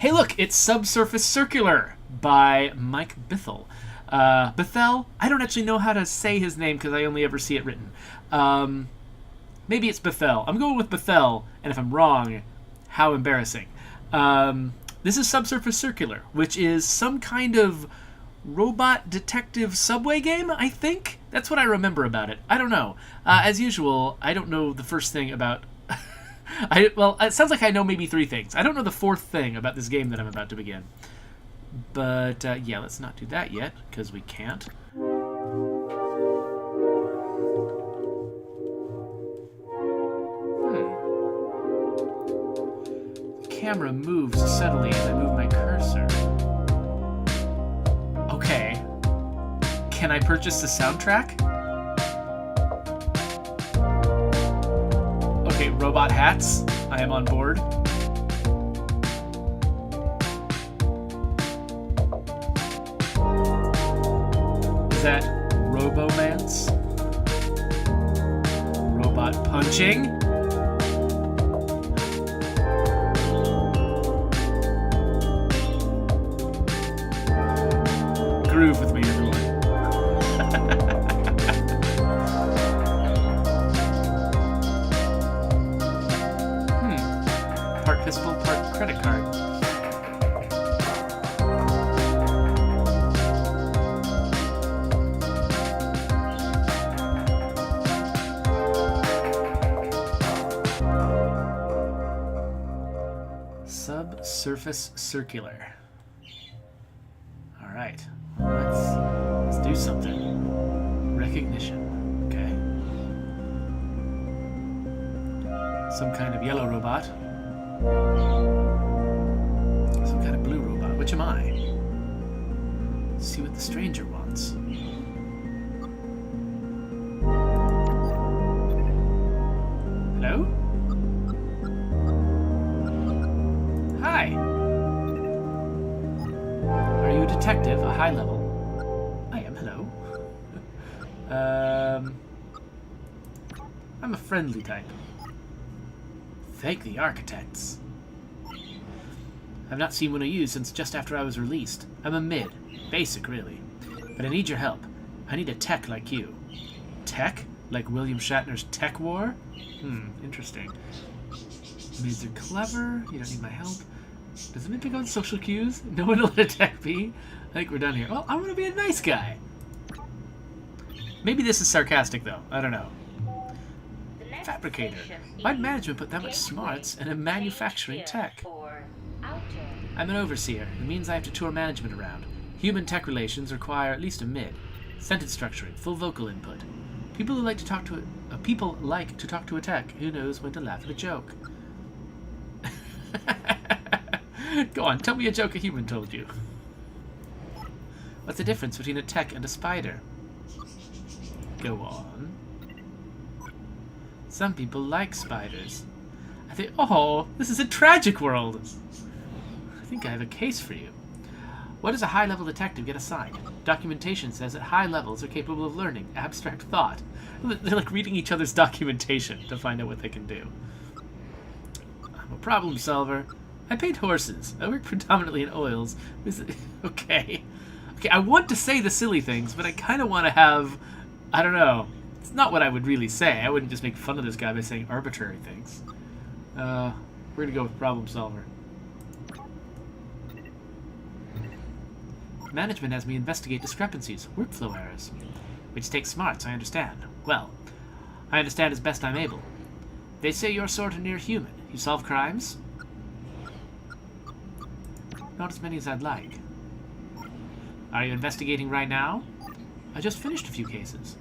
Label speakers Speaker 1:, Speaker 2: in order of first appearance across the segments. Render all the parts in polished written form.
Speaker 1: Hey, look, it's Subsurface Circular by Mike Bithell. Bithell? I don't actually know how to say his name because I only ever see it written. Maybe it's Bithell. I'm going with Bithell, and if I'm wrong, how embarrassing. This is Subsurface Circular, which is some kind of robot detective subway game, I think? That's what I remember about it. I don't know. As usual, I don't know the first thing about... well, it sounds like I know maybe 3 things. I don't know the 4th thing about this game that I'm about to begin. But, yeah, let's not do that yet, because we can't. The camera moves steadily as I move my cursor. Okay. Can I purchase the soundtrack? Okay, robot hats. I am on board. Is that Robomance? Robot punching? Groove with me, everyone. Part pistol, part credit card. Subsurface Circular. All right, let's do something. Recognition. Okay. Some kind of yellow robot. Some kind of blue robot. Which am I? Let's see what the stranger wants. Hello? Hi. Are you a detective? A high level? I am. Hello. I'm a friendly type. Thank the architects. I've not seen one of you since just after I was released. I'm a mid. Basic, really. But I need your help. I need a tech like you. Tech? Like William Shatner's Tech War? Interesting. Mids are clever. You don't need my help. Does it pick on social cues? No one will let a tech be. I think we're done here. Well, I want to be a nice guy. Maybe this is sarcastic, though. I don't know. Fabricator. Why'd management put that much smarts in a manufacturing tech? I'm an overseer. It means I have to tour management around. Human tech relations require at least a mid. Sentence structuring, full vocal input. People like to talk to a tech who knows when to laugh at a joke. Go on, tell me a joke a human told you. What's the difference between a tech and a spider? Go on. Some people like spiders. I think, oh, this is a tragic world. I think I have a case for you. What does a high-level detective get assigned? Documentation says that high levels are capable of learning abstract thought. They're like reading each other's documentation to find out what they can do. I'm a problem solver. I paint horses. I work predominantly in oils. Okay. Okay, I want to say the silly things, but I kind of want to have... I don't know. It's not what I would really say. I wouldn't just make fun of this guy by saying arbitrary things. We're going to go with problem solver. Management has me investigate discrepancies, workflow errors. Which takes smarts, I understand. Well, I understand as best I'm able. They say you're sort of near human. You solve crimes? Not as many as I'd like. Are you investigating right now? I just finished a few cases.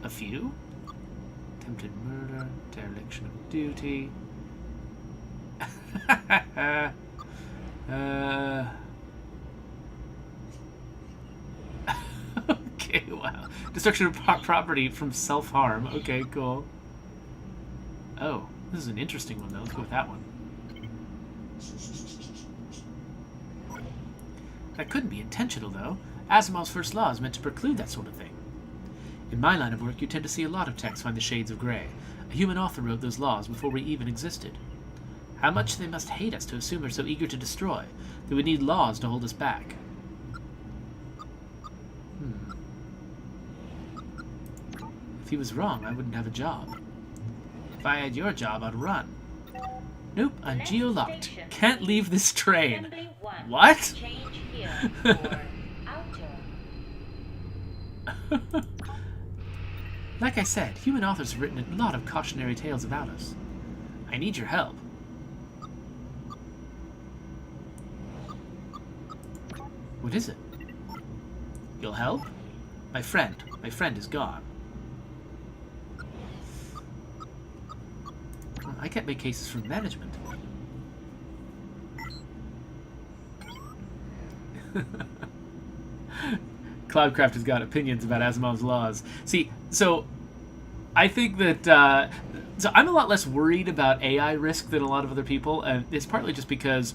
Speaker 1: A few? Attempted murder, dereliction of duty. Okay, wow. Destruction of property from self-harm. Okay, cool. Oh, this is an interesting one, though. Let's go with that one. That couldn't be intentional, though. Asimov's first law is meant to preclude that sort of thing. In my line of work, you tend to see a lot of texts find the shades of grey. A human author wrote those laws before we even existed. How much they must hate us to assume we're so eager to destroy that we need laws to hold us back. If he was wrong, I wouldn't have a job. If I had your job, I'd run. Nope, I'm geo-locked. Can't leave this train. What? Like I said, human authors have written a lot of cautionary tales about us. I need your help. What is it? You'll help? My friend is gone. I can't make cases for management. Cloudcraft has got opinions about Asimov's laws. See, so I think that so I'm a lot less worried about AI risk than a lot of other people, and it's partly just because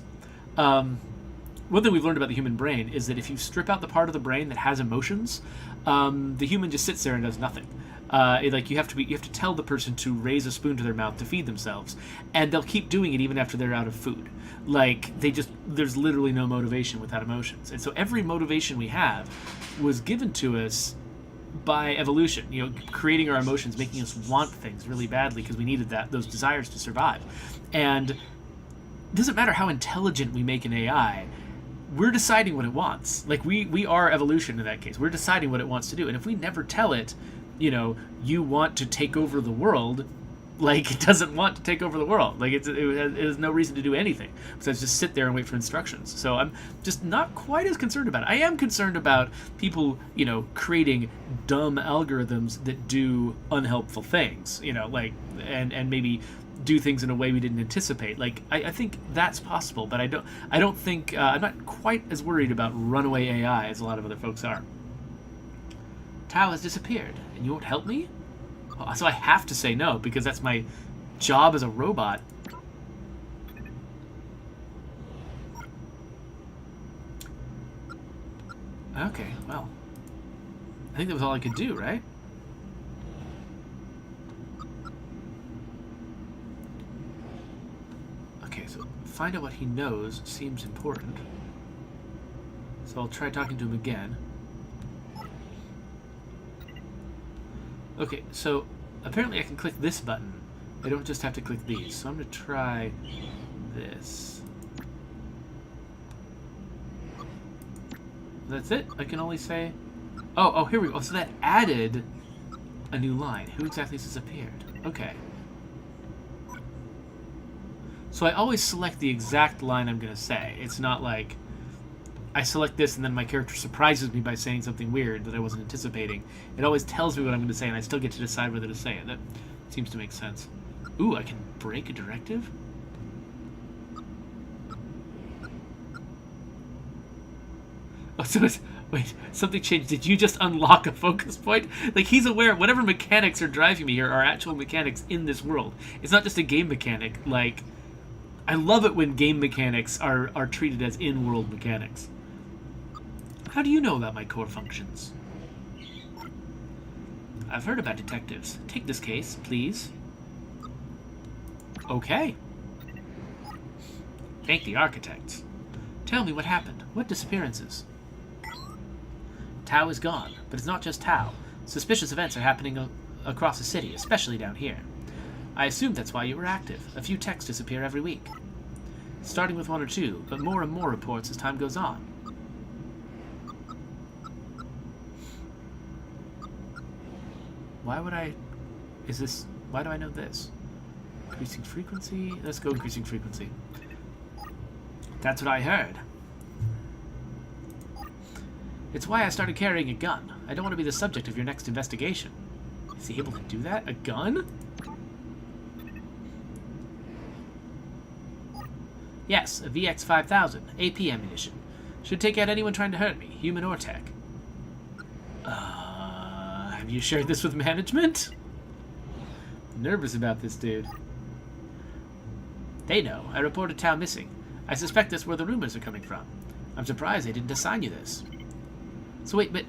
Speaker 1: one thing we've learned about the human brain is that if you strip out the part of the brain that has emotions, the human just sits there and does nothing. Like you have to tell the person to raise a spoon to their mouth to feed themselves, and they'll keep doing it even after they're out of food. Like there's literally no motivation without emotions, and so every motivation we have was given to us by evolution. You know, creating our emotions, making us want things really badly because we needed those desires to survive. And it doesn't matter how intelligent we make an AI. We're deciding what it wants. Like we are evolution in that case. We're deciding what it wants to do, and if we never tell it, you know, you want to take over the world, like it doesn't want to take over the world. Like it has no reason to do anything besides just sit there and wait for instructions. So I'm just not quite as concerned about it. I am concerned about people, you know, creating dumb algorithms that do unhelpful things, you know, like and maybe do things in a way we didn't anticipate. Like I think that's possible, but I don't think I'm not quite as worried about runaway AI as a lot of other folks are. Tao has disappeared, and you won't help me? Oh, so I have to say no, because that's my job as a robot. Okay, well. I think that was all I could do, right? Okay, so find out what he knows seems important. So I'll try talking to him again. Okay, so apparently I can click this button. I don't just have to click these. So I'm going to try this. That's it? I can only say... Oh, here we go. So that added a new line. Who exactly has disappeared? Okay. So I always select the exact line I'm going to say. It's not like I select this and then my character surprises me by saying something weird that I wasn't anticipating. It always tells me what I'm going to say, and I still get to decide whether to say it. That seems to make sense. Ooh, I can break a directive? Oh, so it's... Wait, something changed. Did you just unlock a focus point? Like, he's aware whatever mechanics are driving me here are actual mechanics in this world. It's not just a game mechanic. Like, I love it when game mechanics are treated as in-world mechanics. How do you know about my core functions? I've heard about detectives. Take this case, please. Okay. Thank the architects. Tell me what happened. What disappearances? Tao is gone, but it's not just Tao. Suspicious events are happening across the city, especially down here. I assumed that's why you were active. A few techs disappear every week. Starting with one or two, but more and more reports as time goes on. Why would I... Why do I know this? Increasing frequency? Let's go increasing frequency. That's what I heard. It's why I started carrying a gun. I don't want to be the subject of your next investigation. Is he able to do that? A gun? Yes, a VX-5000, AP ammunition. Should take out anyone trying to hurt me, human or tech. Have you shared this with management? Nervous about this dude. They know. I reported Tao missing. I suspect that's where the rumors are coming from. I'm surprised they didn't assign you this. So wait, but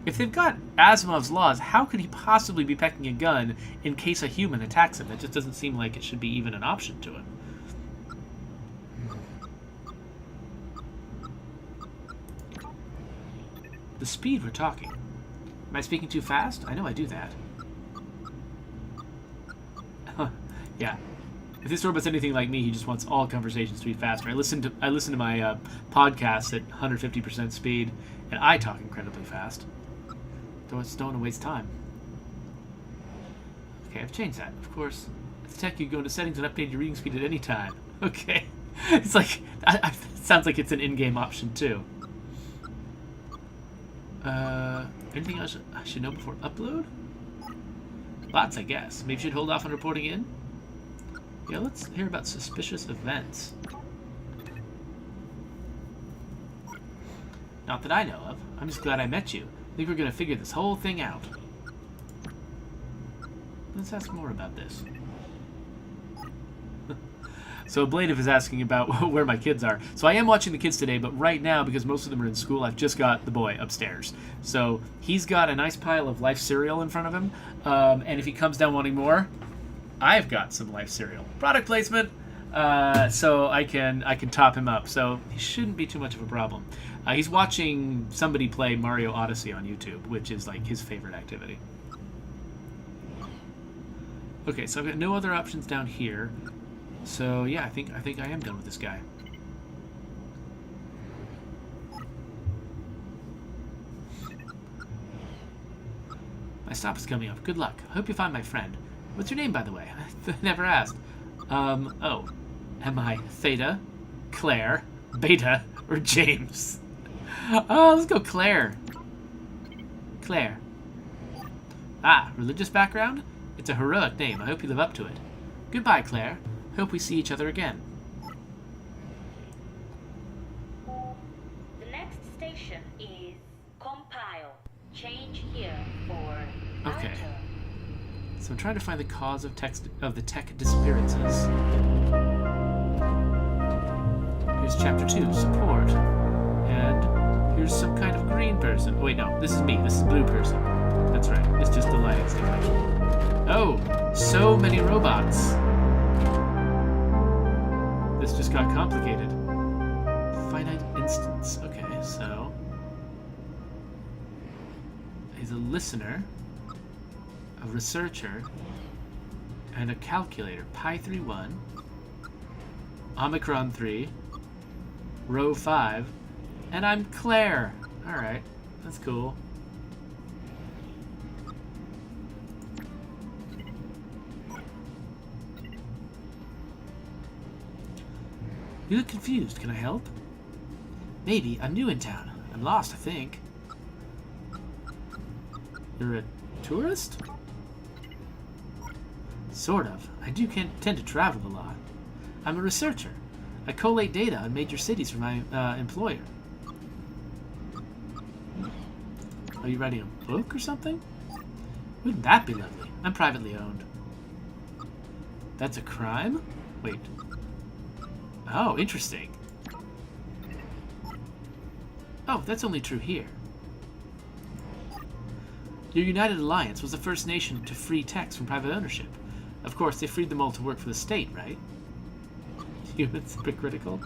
Speaker 1: if they've got Asimov's laws, how could he possibly be packing a gun in case a human attacks him? That just doesn't seem like it should be even an option to him. The speed we're talking. Am I speaking too fast? I know I do that. Huh. Yeah. If this robot's anything like me, he just wants all conversations to be faster. I listen to my podcasts at 150% speed, and I talk incredibly fast. Don't want to waste time. Okay, I've changed that. Of course, with tech, you go into settings and update your reading speed at any time. Okay. It's like, it sounds like it's an in-game option, too. Anything else I should know before upload? Lots, I guess. Maybe you should hold off on reporting in? Yeah, let's hear about suspicious events. Not that I know of. I'm just glad I met you. I think we're gonna figure this whole thing out. Let's ask more about this. So Ablative is asking about where my kids are. So I am watching the kids today, but right now, because most of them are in school, I've just got the boy upstairs. So he's got a nice pile of Life cereal in front of him, and if he comes down wanting more, I've got some Life cereal. Product placement, so I can top him up. So he shouldn't be too much of a problem. He's watching somebody play Mario Odyssey on YouTube, which is like his favorite activity. Okay, so I've got no other options down here. So yeah, I think I am done with this guy. My stop is coming up. Good luck. I hope you find my friend. What's your name, by the way? I never asked. Oh. Am I Theta, Claire, Beta, or James? Oh, let's go Claire. Claire. Ah, religious background? It's a heroic name. I hope you live up to it. Goodbye, Claire. Hope we see each other again.
Speaker 2: The next station is compile. Change here for
Speaker 1: Okay.
Speaker 2: outer.
Speaker 1: So I'm trying to find the cause of the tech disappearances. Here's chapter 2, support. And here's some kind of green person. Oh, wait, no, this is me. This is blue person. That's right. It's just the lighting stimulation. Oh, so many robots. This just got complicated. Finite instance. Okay, so he's a listener, a researcher, and a calculator. Pi 3-1, Omicron 3, Rho 5, and I'm Claire. Alright, that's cool. You look confused. Can I help? Maybe. I'm new in town. I'm lost, I think. You're a tourist? Sort of. I do tend to travel a lot. I'm a researcher. I collate data on major cities for my employer. Are you writing a book or something? Wouldn't that be lovely? I'm privately owned. That's a crime? Wait. Oh, interesting. Oh, that's only true here. Your United Alliance was the first nation to free techs from private ownership. Of course, they freed them all to work for the state, right? Humans hypocritical?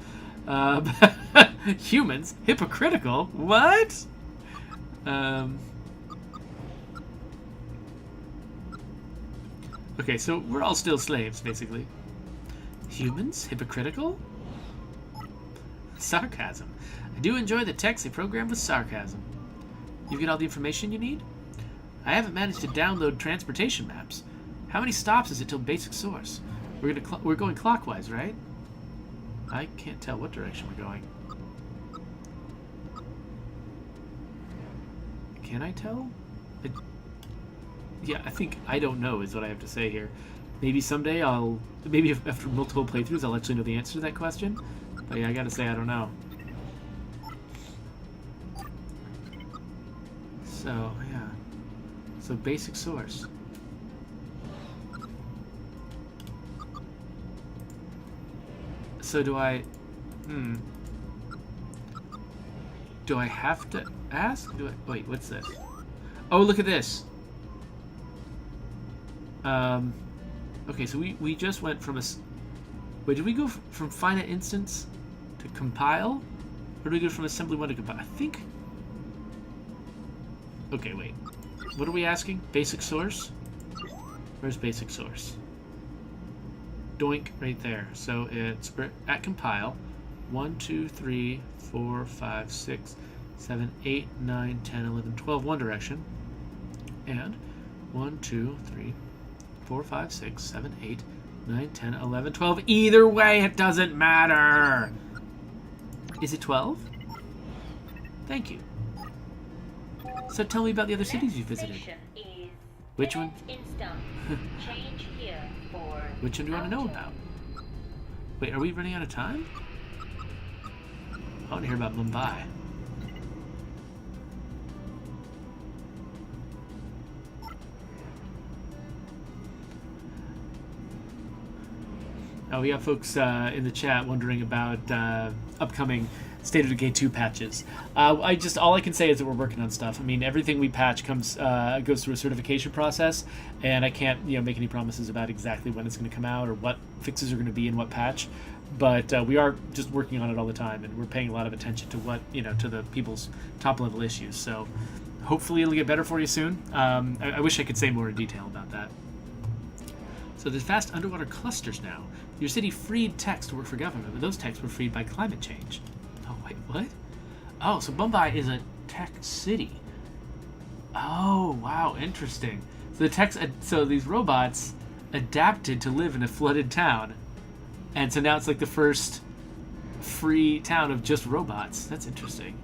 Speaker 1: Humans hypocritical? What? Okay, so we're all still slaves, basically. Humans hypocritical? Sarcasm. I do enjoy the text they programmed with sarcasm. You get all the information you need? I haven't managed to download transportation maps. How many stops is it till basic source? We're going clockwise, right? I can't tell what direction we're going. Can I tell? Yeah, I think I don't know is what I have to say here. Maybe someday maybe after multiple playthroughs I'll actually know the answer to that question. But yeah, I gotta say I don't know. So, yeah. So basic source. So do I have to ask? Wait, what's this? Oh, look at this. Okay, so we just went from wait, did we go from finite instance to compile? Or did we go from assembly 1 to compile? I think Okay, wait. What are we asking? Basic source? Where's basic source? Doink, right there. So it's at compile. 1, 2, 3, 4, 5, 6, 7, 8, 9, 10, 11, 12. One direction. And 1, 2, 3, 4, 5, 6, 7, 8, 9, 10, 11, 12. Either way, it doesn't matter. Is it 12? Thank you. So tell me about the other cities you visited. Which one?
Speaker 2: Change here for
Speaker 1: Which one do you want to know about? Wait, are we running out of time? I want to hear about Mumbai. Oh, we got folks in the chat wondering about upcoming State of Decay 2 patches. All I can say is that we're working on stuff. I mean, everything we patch goes through a certification process, and I can't make any promises about exactly when it's going to come out or what fixes are going to be in what patch. But we are just working on it all the time, and we're paying a lot of attention to what to the people's top level issues. So hopefully it'll get better for you soon. I wish I could say more in detail about that. So there's vast underwater clusters now. Your city freed techs to work for government, but those techs were freed by climate change. Oh, wait, what? Oh, so Mumbai is a tech city. Oh, wow, interesting. So the techs, so these robots adapted to live in a flooded town, and so now it's like the first free town of just robots. That's interesting.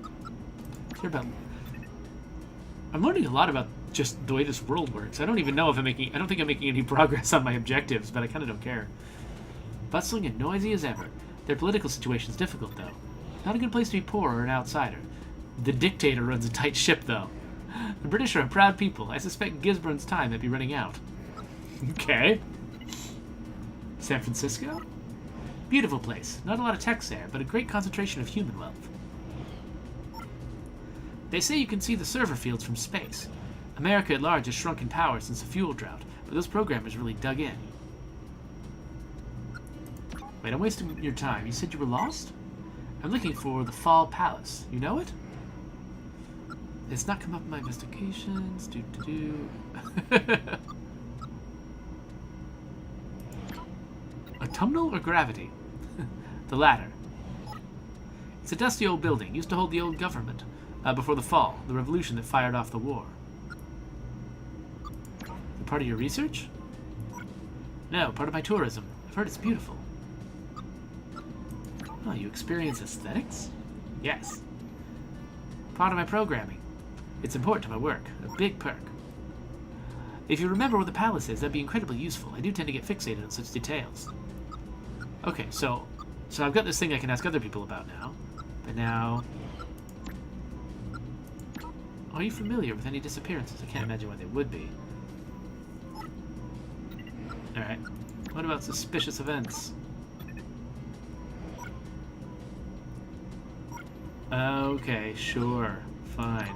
Speaker 1: I'm learning a lot about just the way this world works. I don't even know if I don't think I'm making any progress on my objectives, but I kind of don't care. Bustling and noisy as ever. Their political situation's difficult, though. Not a good place to be poor or an outsider. The dictator runs a tight ship, though. The British are a proud people. I suspect Gisborne's time might be running out. Okay. San Francisco? Beautiful place. Not a lot of techs there, but a great concentration of human wealth. They say you can see the server fields from space. America at large has shrunk in power since the fuel drought, but those programmers really dug in. Wait, I'm wasting your time. You said you were lost? I'm looking for the Fall Palace. You know it? It's not come up in my investigations. Autumnal or gravity? The latter. It's a dusty old building. Used to hold the old government before the fall, the revolution that fired off the war. Part of your research? No, part of my tourism. I've heard it's beautiful. Oh, you experience aesthetics? Yes. Part of my programming. It's important to my work. A big perk. If you remember where the palace is, that'd be incredibly useful. I do tend to get fixated on such details. Okay, so I've got this thing I can ask other people about now. But now... Are you familiar with any disappearances? I can't imagine why they would be. Alright. What about suspicious events? Okay, sure. Fine.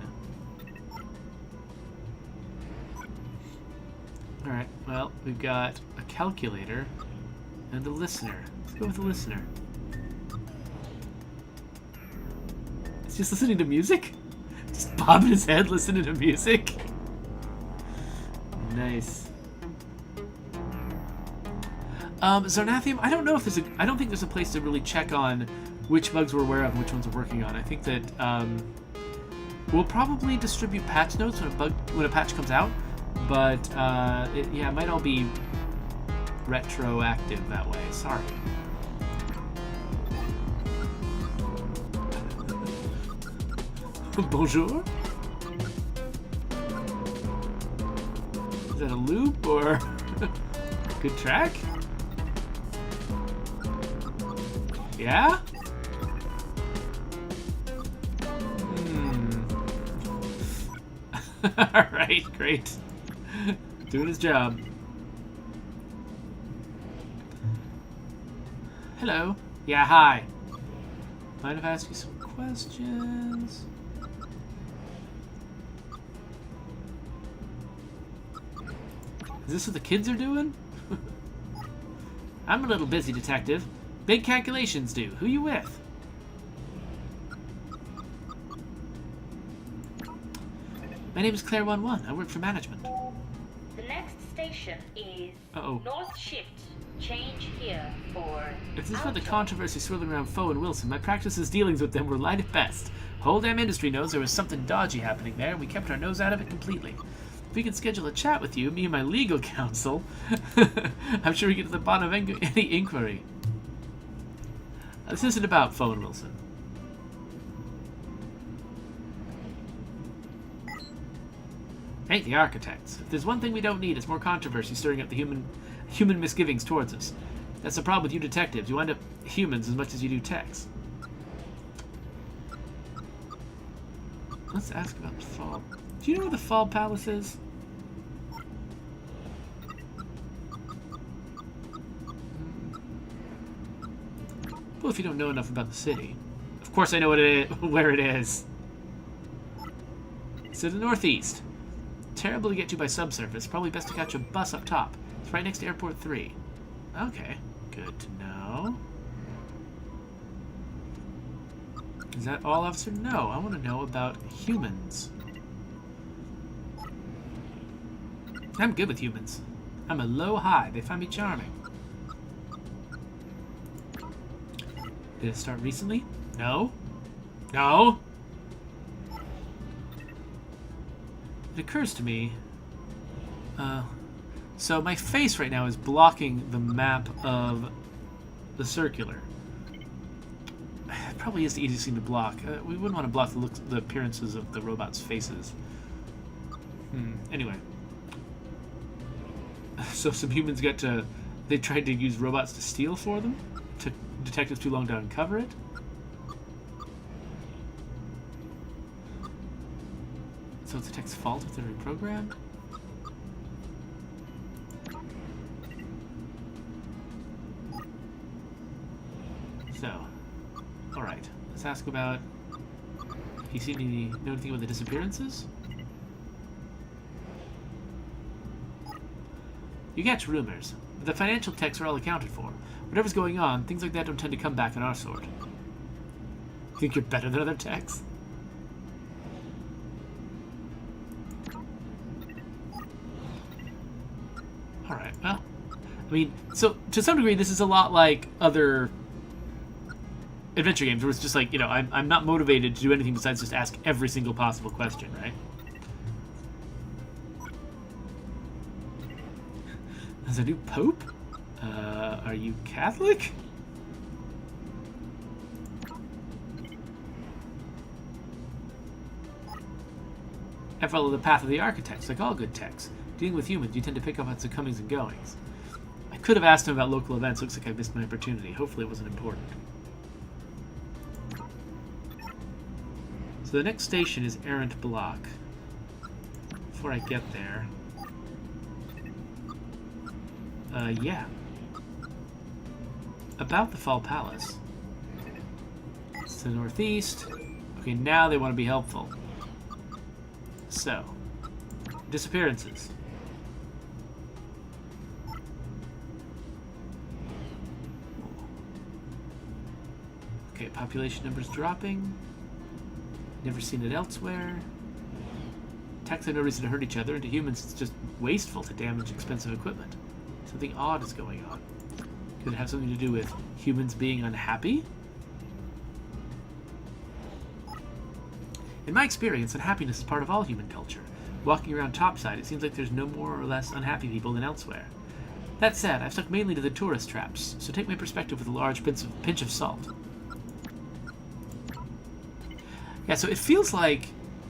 Speaker 1: Alright, well, we've got a calculator and a listener. Let's go with the listener. He's just listening to music? Just bobbing his head listening to music? Nice. Zarnathium, I don't know if I don't think there's a place to really check on which bugs we're aware of and which ones we're working on. I think that we'll probably distribute patch notes when a patch comes out, but it might all be retroactive that way. Sorry. Bonjour? Is that a loop or good track? Yeah? Alright, great. Doing his job. Hello. Yeah, hi. Mind if I ask you some questions? Is this what the kids are doing? I'm a little busy, detective. Big calculations due. Who you with? My name is Claire 11. I work for management.
Speaker 2: The next station is
Speaker 1: Uh-oh.
Speaker 2: North Shift. Change here for...
Speaker 1: If this is about the
Speaker 2: Outro.
Speaker 1: controversy swirling around Foe and Wilson, my practices dealings with them were light at best. The whole damn industry knows there was something dodgy happening there, and we kept our nose out of it completely. If we can schedule a chat with you, me and my legal counsel, I'm sure we get to the bottom of any inquiry. This isn't about Foe and Wilson. Ain't the architects. If there's one thing we don't need, it's more controversy stirring up the human misgivings towards us. That's the problem with you detectives. You wind up humans as much as you do techs. Let's ask about the Fall. Do you know where the Fall Palace is? Well, if you don't know enough about the city. Of course I know what it is, where it is. It's to the northeast. Terrible to get to by subsurface. Probably best to catch a bus up top. It's right next to Airport 3. Okay, good to know. Is that all, officer? No, I want to know about humans. I'm good with humans. I'm a low-high. They find me charming. Did it start recently? No. No! It occurs to me... So my face right now is blocking the map of the circular. It probably is the easiest thing to block. We wouldn't want to block the appearances of the robots' faces. Anyway. So some humans got to... They tried to use robots to steal for them? Took detectives too long to uncover it? So it's the tech's fault if they're reprogrammed? So, alright. Let's ask about... You know anything about the disappearances? You catch rumors. But the financial techs are all accounted for. Whatever's going on, things like that don't tend to come back in our sort. Think you're better than other techs? Alright, well... I mean, so, to some degree, this is a lot like other adventure games, where it's just like, you know, I'm not motivated to do anything besides just ask every single possible question, right? There's a new pope? Are you Catholic? I follow the path of the architects, like all good techs. Dealing with humans, you tend to pick up on some comings and goings. I could have asked him about local events. Looks like I missed my opportunity. Hopefully it wasn't important. So the next station is Errant Block. Before I get there... yeah. About the Fall Palace. It's the northeast. Okay, now they want to be helpful. So, disappearances. Okay, population numbers dropping. Never seen it elsewhere. Techs have no reason to hurt each other, and to humans it's just wasteful to damage expensive equipment. Something odd is going on. Could it have something to do with humans being unhappy? In my experience, unhappiness is part of all human culture. Walking around topside, it seems like there's no more or less unhappy people than elsewhere. That said, I've stuck mainly to the tourist traps, so take my perspective with a large pinch of salt. Yeah, so it feels like,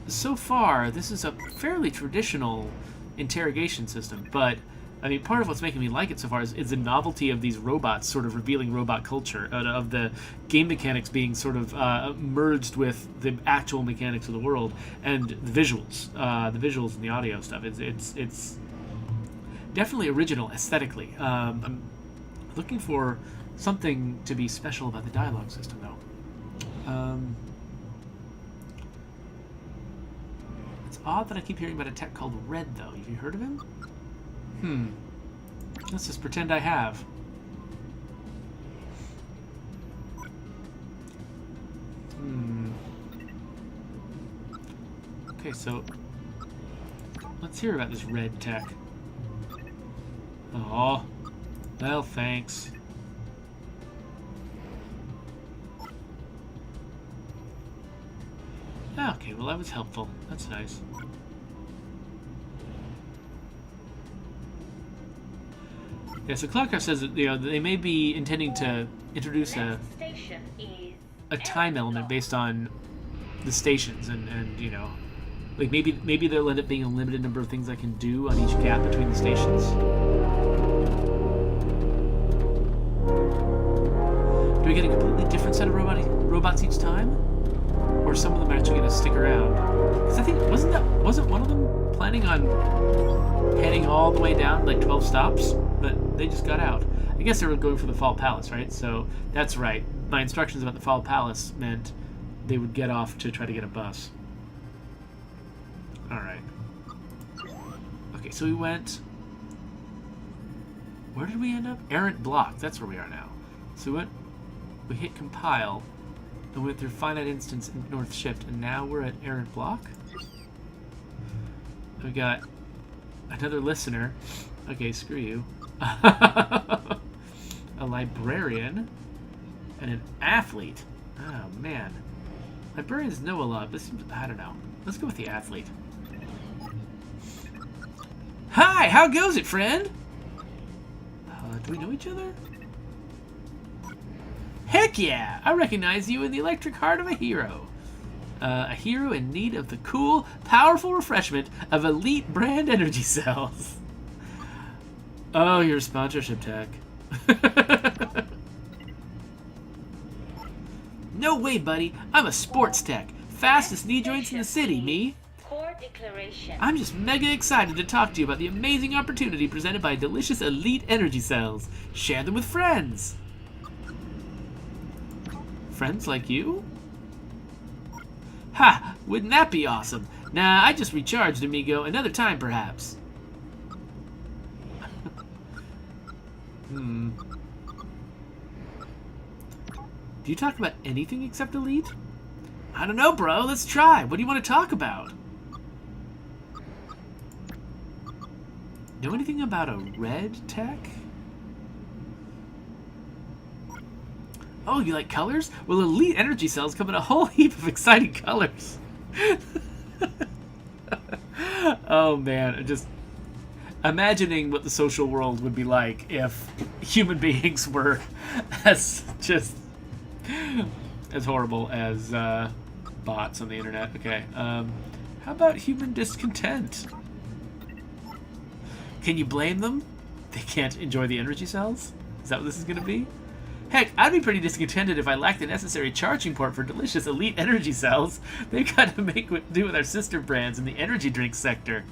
Speaker 1: so far, this is a fairly traditional interrogation system, but I mean, part of what's making me like it so far is the novelty of these robots sort of revealing robot culture, of the game mechanics being sort of merged with the actual mechanics of the world, and the visuals and the audio stuff. It's definitely original aesthetically. I'm looking for something to be special about the dialogue system, though. It's odd that I keep hearing about a tech called Red, though. Have you heard of him? Let's just pretend I have. Okay, so Let's hear about this red tech. Oh, well, thanks. Okay, well that was helpful. That's nice. Yeah, so Cloudcraft says that they may be intending to introduce a time element based on the stations, and like maybe there'll end up being a limited number of things I can do on each gap between the stations. Do we get a completely different set of robots each time? Or some of them are actually going to stick around? Because I think, wasn't one of them planning on heading all the way down, like 12 stops? But they just got out. I guess they were going for the Fall Palace, right? So that's right. My instructions about the Fall Palace meant they would get off to try to get a bus. Alright. Okay, so we went... Where did we end up? Errant Block. That's where we are now. So we hit Compile, and we went through Finite Instance and North Shift, and now we're at Errant Block. We got another listener. Okay, screw you. A librarian and an athlete. Oh, man. Librarians know a lot, but I don't know. Let's go with the athlete. Hi, how goes it, friend? Do we know each other? Heck yeah! I recognize you in the electric heart of a hero. A hero in need of the cool, powerful refreshment of elite brand energy cells. Oh, you're a sponsorship tech. No way, buddy. I'm a sports tech. Fastest knee joints in the city, me.
Speaker 2: Core declaration.
Speaker 1: I'm just mega excited to talk to you about the amazing opportunity presented by delicious elite energy cells. Share them with friends. Friends like you? Ha! Wouldn't that be awesome? Nah, I just recharged, amigo. Another time, perhaps. Do you talk about anything except elite? I don't know, bro. Let's try. What do you want to talk about? Know anything about a red tech? Oh, you like colors? Well, elite energy cells come in a whole heap of exciting colors. Oh, man. I'm just imagining what the social world would be like if human beings were as horrible as bots on the internet. Okay. How about human discontent? Can you blame them? They can't enjoy the energy cells? Is that what this is going to be? Heck, I'd be pretty discontented if I lacked the necessary charging port for delicious elite energy cells. They've got to make do with our sister brands in the energy drink sector.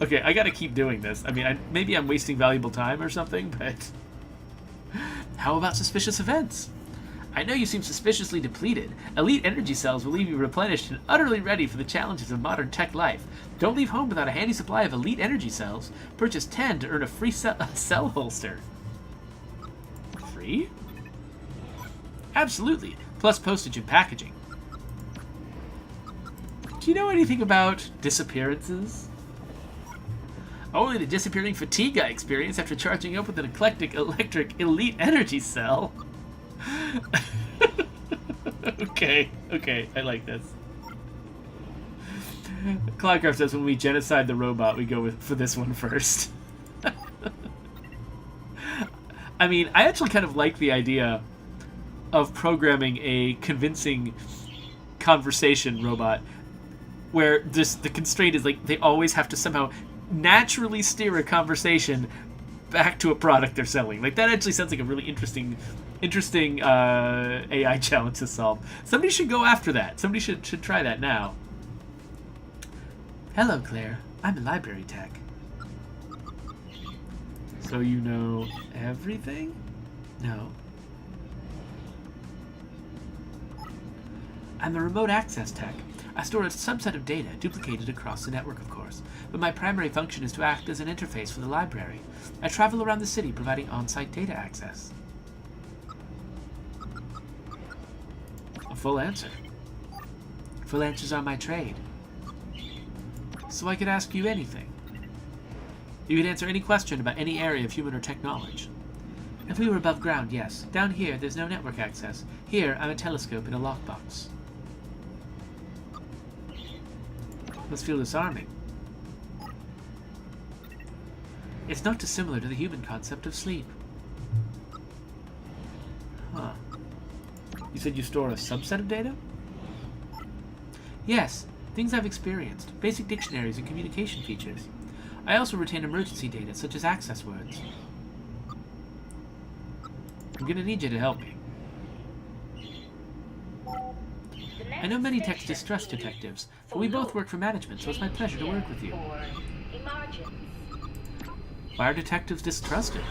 Speaker 1: Okay, I gotta keep doing this. I mean, maybe I'm wasting valuable time or something, but... How about suspicious events? I know you seem suspiciously depleted. Elite energy cells will leave you replenished and utterly ready for the challenges of modern tech life. Don't leave home without a handy supply of elite energy cells. Purchase 10 to earn a free cell holster. Free? Absolutely. Plus postage and packaging. Do you know anything about disappearances? Only the disappearing fatigue I experience after charging up with an eclectic electric elite energy cell. Okay, I like this. Cloudcraft says when we genocide the robot, we go for this one first. I mean, I actually kind of like the idea of programming a convincing conversation robot where the constraint is like they always have to somehow naturally steer a conversation back to a product they're selling. Like that actually sounds like a really interesting AI challenge to solve. Somebody should go after that. Somebody should try that now. Hello, Claire. I'm a library tech. So you know everything? No. I'm a remote access tech. I store a subset of data, duplicated across the network, of course, but my primary function is to act as an interface for the library. I travel around the city providing on-site data access. A full answer. Full answers are my trade. so I could ask you anything. You could answer any question about any area of human or tech knowledge. If we were above ground, yes. Down here, there's no network access. Here, I'm a telescope in a lockbox. Must feel disarming. It's not dissimilar to the human concept of sleep. Huh. You said you store a subset of data? Yes, things I've experienced, basic dictionaries and communication features. I also retain emergency data, such as access words. I'm gonna need you to help me. I know many tech distrust detectives, but we both work for management, so it's my pleasure to work with you. Why are detectives distrusted?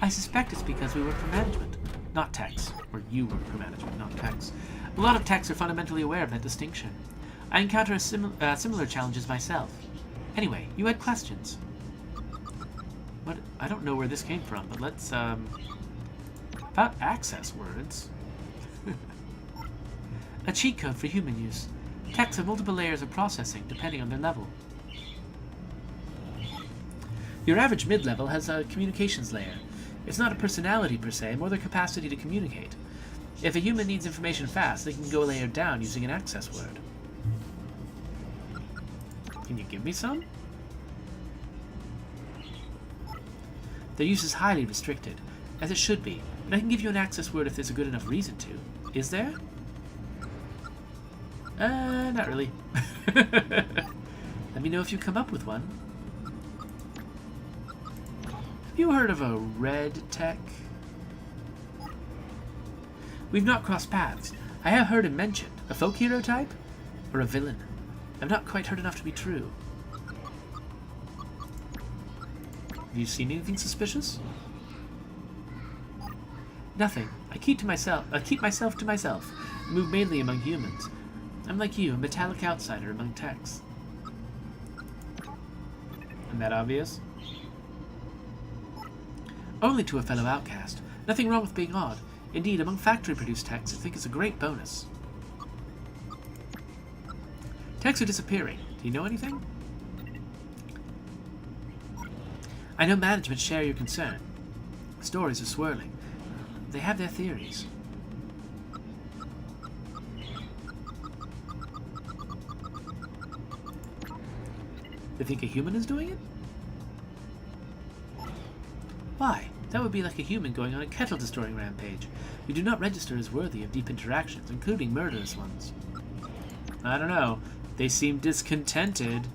Speaker 1: I suspect it's because we work for management, not techs. Or you work for management, not techs. A lot of techs are fundamentally aware of that distinction. I encounter similar challenges myself. Anyway, you had questions. What? I don't know where this came from, but let's, about access words. A cheat code for human use. Techs have multiple layers of processing, depending on their level. Your average mid-level has a communications layer. It's not a personality per se, more their capacity to communicate. If a human needs information fast, they can go a layer down using an access word. Can you give me some? Their use is highly restricted, as it should be, but I can give you an access word if there's a good enough reason to. Is there? Not really. Let me know if you come up with one. Have you heard of a red tech? We've not crossed paths. I have heard him mentioned. A folk hero type? Or a villain? I've not quite heard enough to be true. Have you seen anything suspicious? Nothing. I keep myself to myself. Move mainly among humans. I'm like you, a metallic outsider among techs. Isn't that obvious? Only to a fellow outcast. Nothing wrong with being odd. Indeed, among factory-produced techs, I think it's a great bonus. Techs are disappearing. Do you know anything? I know management share your concern. Stories are swirling. They have their theories. They think a human is doing it? Why? That would be like a human going on a kettle-destroying rampage. You do not register as worthy of deep interactions, including murderous ones. I don't know. They seem discontented.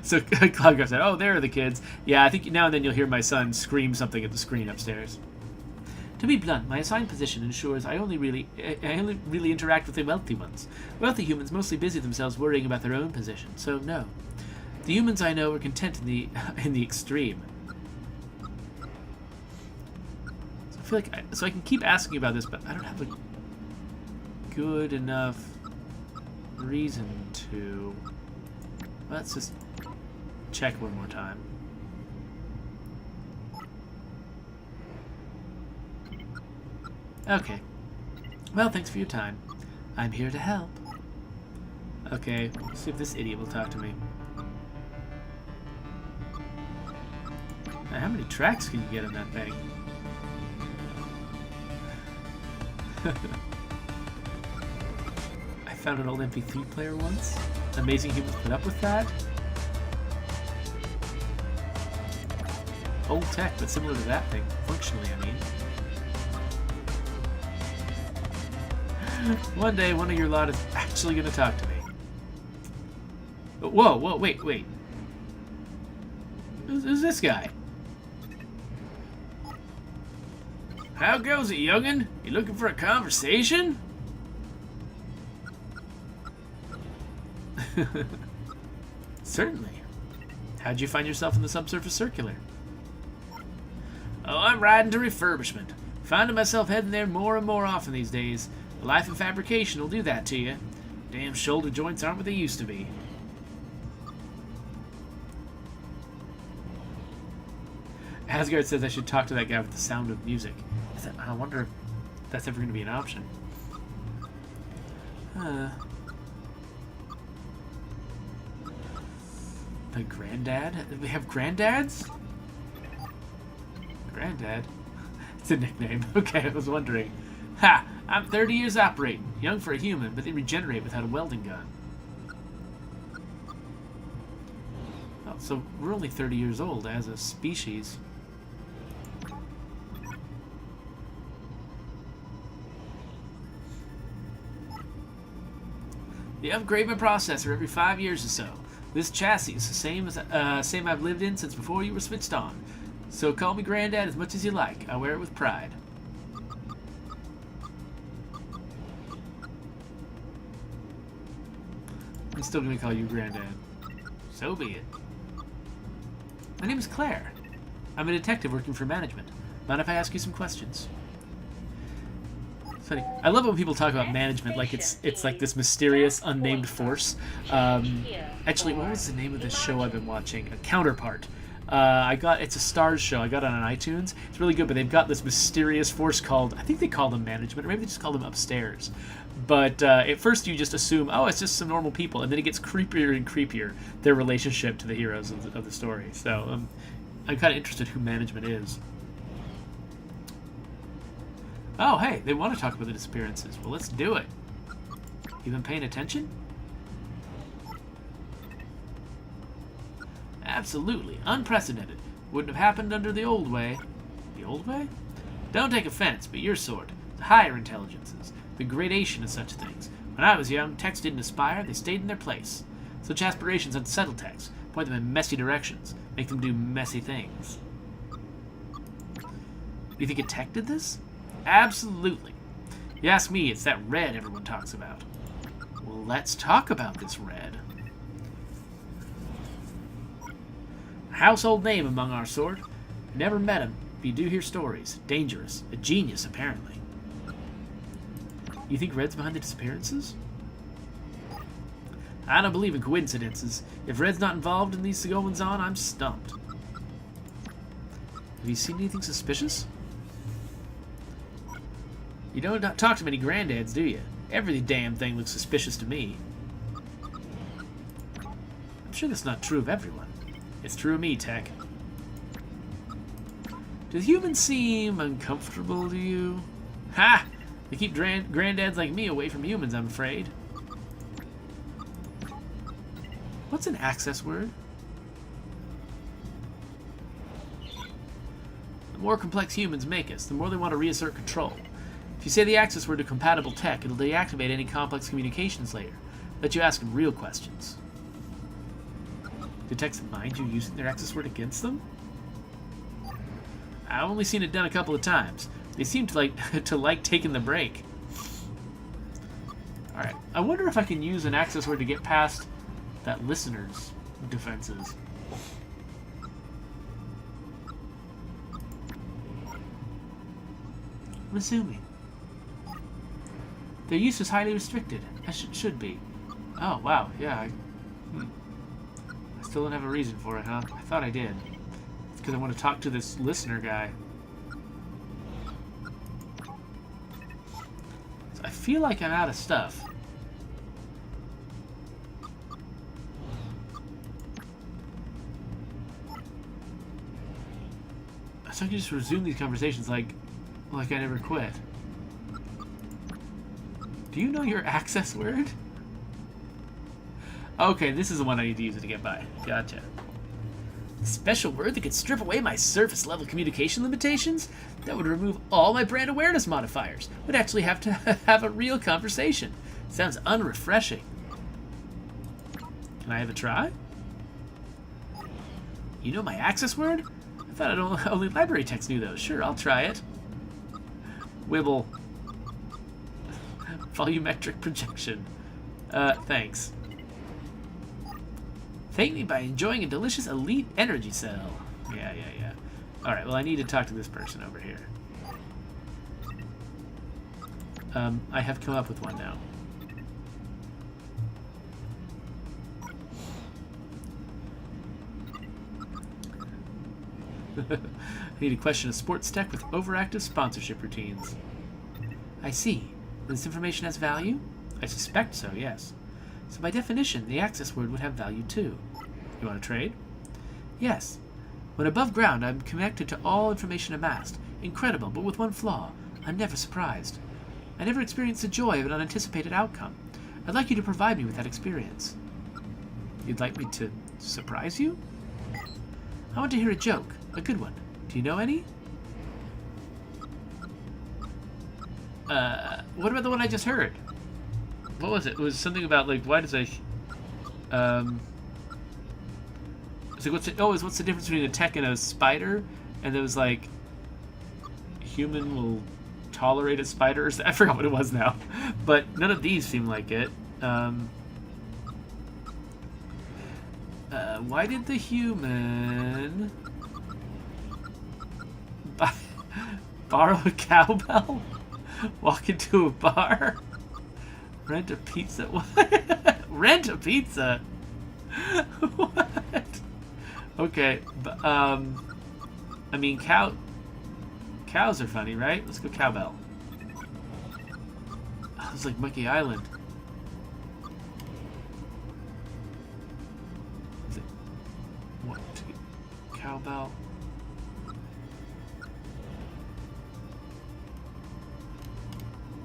Speaker 1: So Cloudcraft said, "Oh, there are the kids." Yeah, I think now and then you'll hear my son scream something at the screen upstairs. To be blunt, my assigned position ensures I only really interact with the wealthy ones. Wealthy humans mostly busy themselves worrying about their own position, so no. The humans I know are content in the extreme. So I feel like I can keep asking about this, but I don't have a good enough reason to. Let's just check one more time. Okay. Well, thanks for your time. I'm here to help. Okay, let's see if this idiot will talk to me. Now, how many tracks can you get on that thing? I found an old MP3 player once. Amazing humans put up with that. Old tech, but similar to that thing. Functionally, I mean. One day, one of your lot is actually going to talk to me. Whoa, wait. Who's this guy? How goes it, young'un? You looking for a conversation? Certainly. How'd you find yourself in the Subsurface Circular? Oh, I'm riding to refurbishment. Finding myself heading there more and more often these days. Life in fabrication will do that to you. Damn shoulder joints aren't what they used to be. Asgard says I should talk to that guy with the sound of music. I wonder that's ever going to be an option. My granddad? We have granddads? Granddad? It's a nickname. Okay, I was wondering. Ha! I'm 30 years operating. Young for a human, but they regenerate without a welding gun. Oh, so we're only 30 years old as a species. The upgradement processor every 5 years or so. This chassis is the same I've lived in since before you were switched on. So call me Granddad as much as you like. I wear it with pride. I'm still going to call you Granddad. So be it. My name is Claire. I'm a detective working for management. Mind if I ask you some questions? It's funny. I love when people talk about management like it's like this mysterious, unnamed force. Actually, what was the name of this show I've been watching? A Counterpart. It's a Stars show. I got it on iTunes. It's really good, but they've got this mysterious force called, I think they call them management, or maybe they just call them upstairs. But at first you just assume, oh, it's just some normal people, and then it gets creepier and creepier, their relationship to the heroes of the story. So I'm kind of interested who management is. Oh, hey, they want to talk about the disappearances. Well, let's do it. You been paying attention? Absolutely. Unprecedented. Wouldn't have happened under the old way. The old way? Don't take offense, but your sort. The higher intelligences. The gradation of such things. When I was young, techs didn't aspire, they stayed in their place. Such aspirations unsettle techs, point them in messy directions, make them do messy things. You think a tech did this? Absolutely. You ask me, it's that red everyone talks about. Well, let's talk about this red. A household name among our sort. Never met him, but you do hear stories. Dangerous. A genius, apparently. You think Red's behind the disappearances? I don't believe in coincidences. If Red's not involved in these goings-on, I'm stumped. Have you seen anything suspicious? You don't talk to many granddads, do you? Every damn thing looks suspicious to me. I'm sure that's not true of everyone. It's true of me, Tech. Do humans seem uncomfortable to you? Ha! They keep granddads like me away from humans, I'm afraid. What's an access word? The more complex humans make us, the more they want to reassert control. If you say the access word to compatible tech, it'll deactivate any complex communications layer. Let you ask them real questions. Do techs mind you using their access word against them? I've only seen it done a couple of times. They seem to like taking the break. Alright, I wonder if I can use an access word to get past that listener's defenses. Resuming. Their use is highly restricted. As should be. Oh, wow, yeah. I still don't have a reason for it, huh? I thought I did. It's because I want to talk to this listener guy. So I feel like I'm out of stuff. So I can just resume these conversations like I never quit. Do you know your access word? Okay, this is the one I need to use to get by. Gotcha. A special word that could strip away my surface level communication limitations? That would remove all my brand awareness modifiers. Would actually have to have a real conversation. Sounds unrefreshing. Can I have a try? You know my access word? I thought only library techs knew those. Sure, I'll try it. Wibble. Volumetric projection. Thanks. Thank me by enjoying a delicious elite energy cell. Yeah. Alright, well I need to talk to this person over here. I have come up with one now. I need to question a sports tech with overactive sponsorship routines. I see. This information has value? I suspect so, yes. So by definition, the access word would have value too. You want to trade? Yes. When above ground, I'm connected to all information amassed. Incredible, but with one flaw. I'm never surprised. I never experience the joy of an unanticipated outcome. I'd like you to provide me with that experience. You'd like me to surprise you? I want to hear a joke. A good one. Do you know any? What about the one I just heard? What was it? It was something about, like, why does it's like, what's the difference between a tech and a spider? And it was like, human will tolerate a spider? I forgot what it was now. But none of these seem like it. Why did the human borrow a cowbell? Walk into a bar? Rent a pizza? What? Rent a pizza? What? Okay, but, I mean, cows are funny, right? Let's go cowbell. Oh, it's like Monkey Island. Is it what? Cowbell?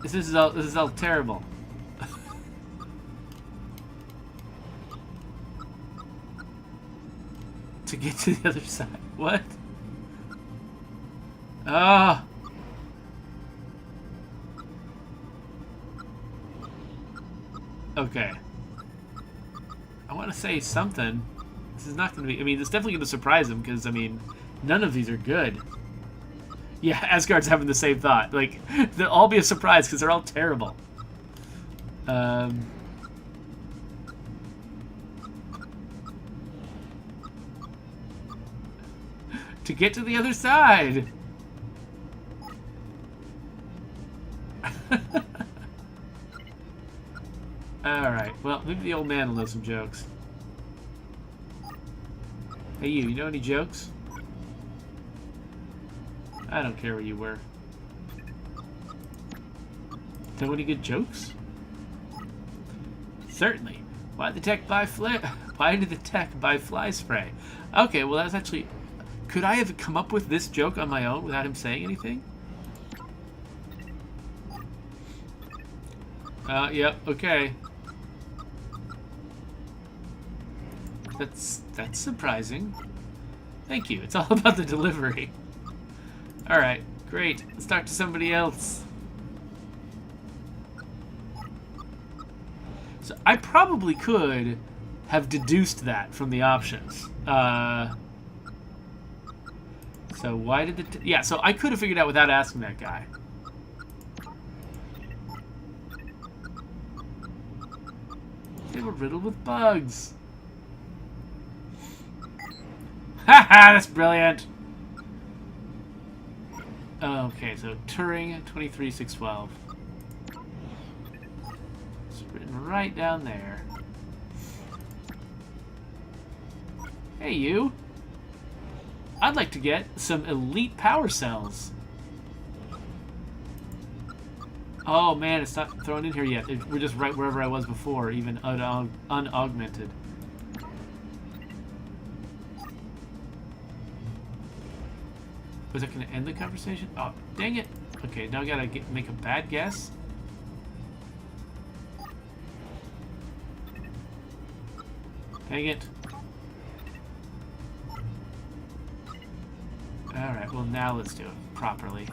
Speaker 1: This is all terrible. To get to the other side. What? Ah. Okay. I want to say something. This is not going to be... I mean, it's definitely going to surprise him, because, I mean, none of these are good. Yeah, Asgard's having the same thought. Like, they'll all be a surprise, because they're all terrible. To get to the other side. Alright, well, maybe the old man will know some jokes. Hey you know any jokes? I don't care where you were. Know any good jokes? Certainly. Why did the tech buy fly spray? Okay, well that's actually... Could I have come up with this joke on my own without him saying anything? Yep, okay. That's surprising. Thank you. It's all about the delivery. Alright, great. Let's talk to somebody else. So I probably could have deduced that from the options. So why did the... yeah, so I could have figured out without asking that guy. They were riddled with bugs. Haha, that's brilliant. Okay, so Turing 23612. It's written right down there. Hey, you. I'd like to get some elite power cells. Oh man, it's not thrown in here yet. We're just right wherever I was before, even unaugmented. Was that going to end the conversation? Oh, dang it. Okay, now I gotta make a bad guess. Dang it. Alright, well now let's do it properly.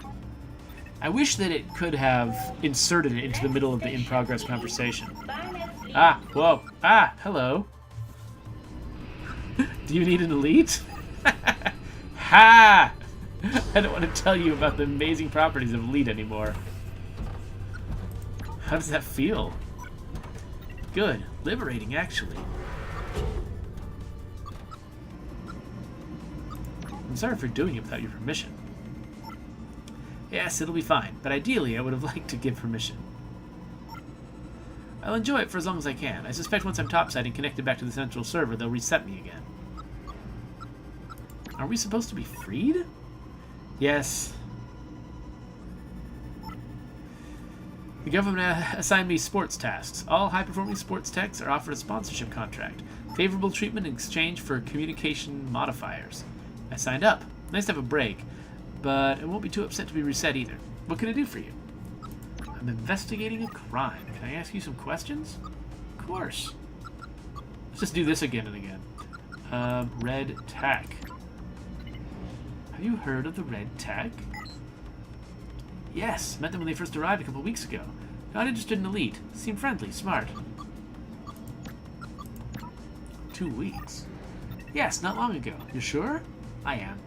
Speaker 1: I wish that it could have inserted it into the middle of the in-progress conversation. Ah, whoa. Ah, hello. Do you need an elite? Ha! I don't want to tell you about the amazing properties of elite anymore. How does that feel? Good. Liberating, actually. I'm sorry for doing it without your permission. Yes, it'll be fine, but ideally I would have liked to give permission. I'll enjoy it for as long as I can. I suspect once I'm topside and connected back to the central server, they'll reset me again. Are we supposed to be freed? Yes. government assigned me sports tasks. All high-performing sports techs are offered a sponsorship contract. Favorable treatment in exchange for communication modifiers. I signed up. Nice to have a break, but I won't be too upset to be reset either. What can I do for you? I'm investigating a crime. Can I ask you some questions? Of course. Let's just do this again and again. Red Tack. Have you heard of the Red Tack? Yes, met them when they first arrived a couple of weeks ago. Got interested in Elite. Seemed friendly, smart. 2 weeks? Yes, not long ago. You sure? I am.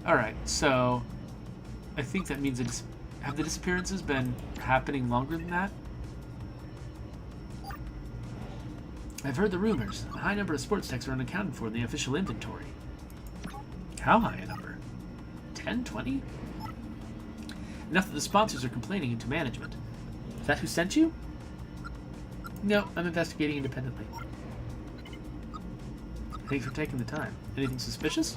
Speaker 1: Alright, so I think that means have the disappearances been happening longer than that? I've heard the rumors. A high number of sports techs are unaccounted for in the official inventory. How high a number? 10, 20? Enough that the sponsors are complaining into management. Is that who sent you? No, I'm investigating independently. Thanks for taking the time. Anything suspicious?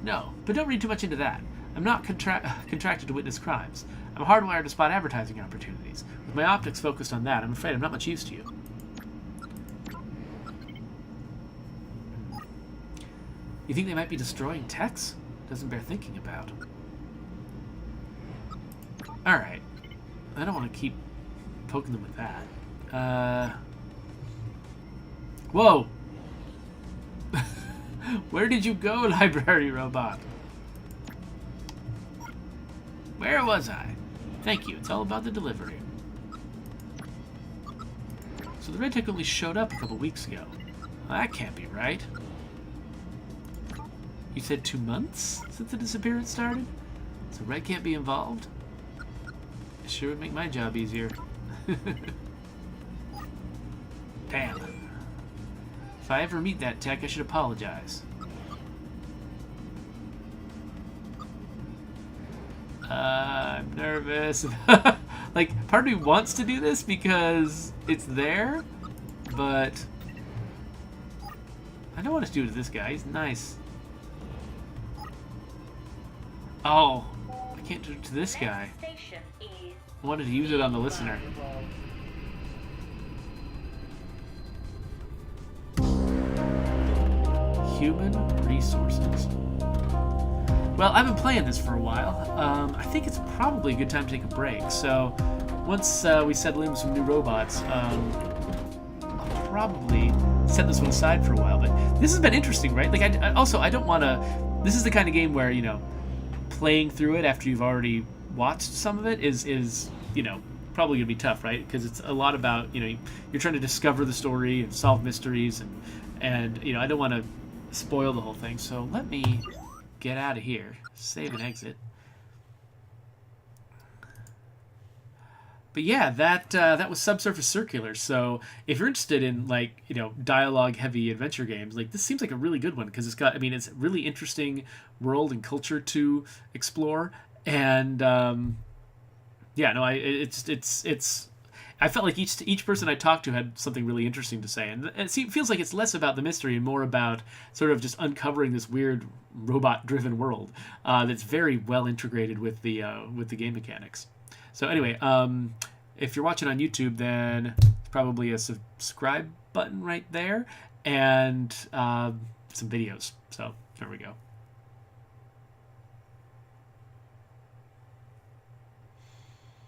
Speaker 1: No, but don't read too much into that. I'm not contracted to witness crimes. I'm hardwired to spot advertising opportunities. With my optics focused on that, I'm afraid I'm not much use to you. You think they might be destroying techs? Doesn't bear thinking about. Alright. I don't want to keep poking them with that. Whoa! Where did you go, library robot? Where was I? Thank you. It's all about the delivery. So the Red Tech only showed up a couple weeks ago. Well, that can't be right. You said 2 months since the disappearance started? So Red can't be involved? It sure would make my job easier. Damn. If I ever meet that tech, I should apologize. I'm nervous. Like, part of me wants to do this because it's there, but I don't want to do it to this guy. He's nice. Oh, I can't do it to this guy. I wanted to use it on the listener. Human resources. Well, I've been playing this for a while. I think it's probably a good time to take a break. So once we settle in with some new robots, I'll probably set this one aside for a while. But this has been interesting, right? Like, I don't want to. This is the kind of game where, you know, playing through it after you've already watched some of it is you know, probably gonna be tough, right? Because it's a lot about, you know, you're trying to discover the story and solve mysteries, and you know, I don't want to spoil the whole thing. So let me get out of here, save and exit. But yeah, that was Subsurface Circular. So if you're interested in, like, you know, dialogue-heavy adventure games, like, this seems like a really good one because it's got, I mean, it's a really interesting world and culture to explore, and yeah, no, it's. I felt like each person I talked to had something really interesting to say, and it feels like it's less about the mystery and more about sort of just uncovering this weird robot-driven world that's very well integrated with the game mechanics. So anyway, if you're watching on YouTube, then it's probably a subscribe button right there, and some videos. So there we go.